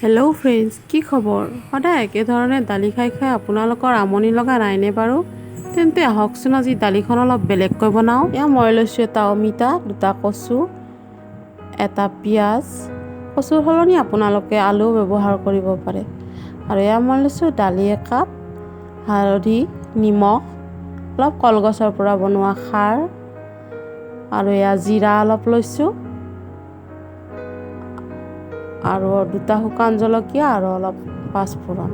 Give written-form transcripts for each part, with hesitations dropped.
Hello' friends, কি খবৰ? সদায় একেধৰণে দালি খাই খাই আপোনালোকৰ আমনি লগা নাইনে বাৰু? তেন্তে আহকচোন আজি দালিখন অলপ বেলেগকৈ বনাওঁ। এয়া মই লৈছোঁ এটা অমিতা, দুটা কচু, এটা পিঁয়াজ, কচুৰ সলনি আপোনালোকে আলু ব্যৱহাৰ কৰিব পাৰে। আৰু এয়া মই লৈছোঁ দালি একাপ, হালধি, নিমখ, অলপ কলগছৰ পৰা বনোৱা খাৰ, আৰু এয়া জিৰা অলপ লৈছোঁ, আৰু দুটা শুকান জলকীয়া আৰু অলপ পাঁচফোৰণ।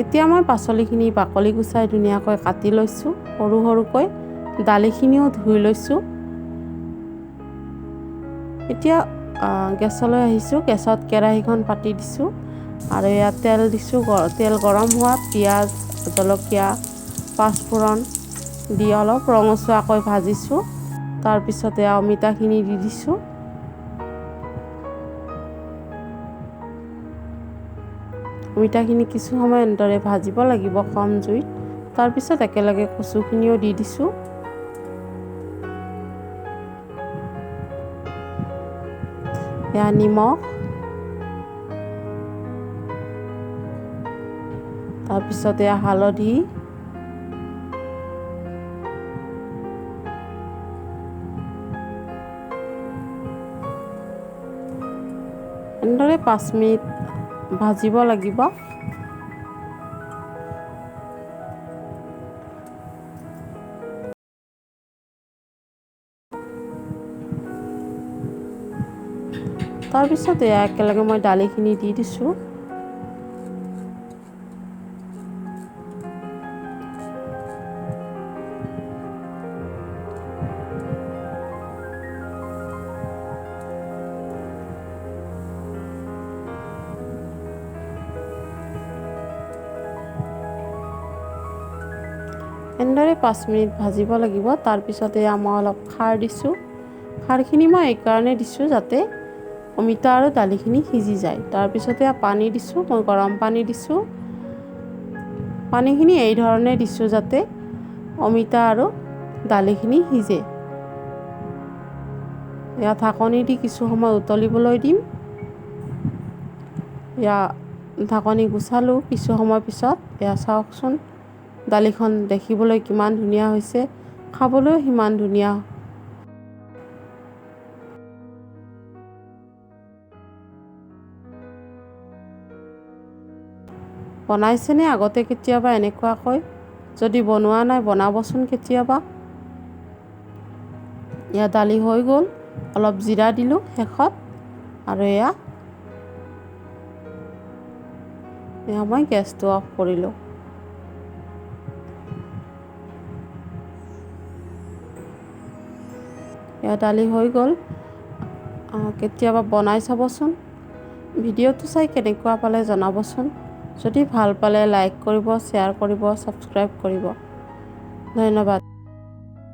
এতিয়া মই পাচলিখিনি বাকলি গুচাই ধুনীয়াকৈ কাটি লৈছোঁ সৰু সৰুকৈ। দালিখিনিও ধুই লৈছোঁ। এতিয়া গেছলৈ আহিছোঁ। গেছত কেৰাহীখন পাতি দিছোঁ আৰু ইয়াত তেল দিছোঁ। তেল গৰম হোৱাত পিঁয়াজ, জলকীয়া, পাঁচফোৰণ দি অলপ ৰঙচুৱাকৈ ভাজিছোঁ। তাৰপিছতে অমিতাখিনি দি দিছোঁ। অমিতাখিনি কিছু সময় এনেদৰে ভাজিব লাগিব কম জুইত। তাৰপিছত একেলগে কচুখিনিও দি দিছোঁ। এয়া নিমখ, তাৰপিছত এয়া হালধি, এনেদৰে 5 মিনিট ভাজিব লাগিব। তাৰপিছত এয়া একেলগে মই দালিখিনি দি দিছোঁ। এনেদৰে 5 মিনিট ভাজিব লাগিব। তাৰপিছতে মই অলপ খাৰ দিছোঁ। খাৰখিনি মই এইকাৰণে দিছোঁ যাতে অমিতা আৰু দালিখিনি সিজি যায়। তাৰপিছতে পানী দিছোঁ। মই গৰম পানী দিছোঁ। পানীখিনি এই ধৰণে দিছোঁ যাতে অমিতা আৰু দালিখিনি সিজে। এয়া ঢাকনি দি কিছু সময় উতলিবলৈ দিম। এয়া ঢাকনি গুচালোঁ কিছু সময় পিছত। এয়া চাওকচোন, দালিখন দেখিবলৈ কিমান ধুনীয়া হৈছে, খাবলৈও সিমান ধুনীয়া। বনাইছেনে আগতে কেতিয়াবা এনেকুৱাকৈ? যদি বনোৱা নাই বনাবচোন কেতিয়াবা। এয়া দালি হৈ গ'ল। অলপ জিৰা দিলোঁ শেষত। আৰু এয়া মই গেছটো অফ কৰিলোঁ। এয়া দালি হৈ গ'ল। কেতিয়াবা বনাই চাবচোন। ভিডিঅ'টো চাই কেনেকুৱা পালে জনাবচোন। যদি ভাল পালে লাইক কৰিব, শ্বেয়াৰ কৰিব, ছাবস্ক্ৰাইব কৰিব। ধন্যবাদ।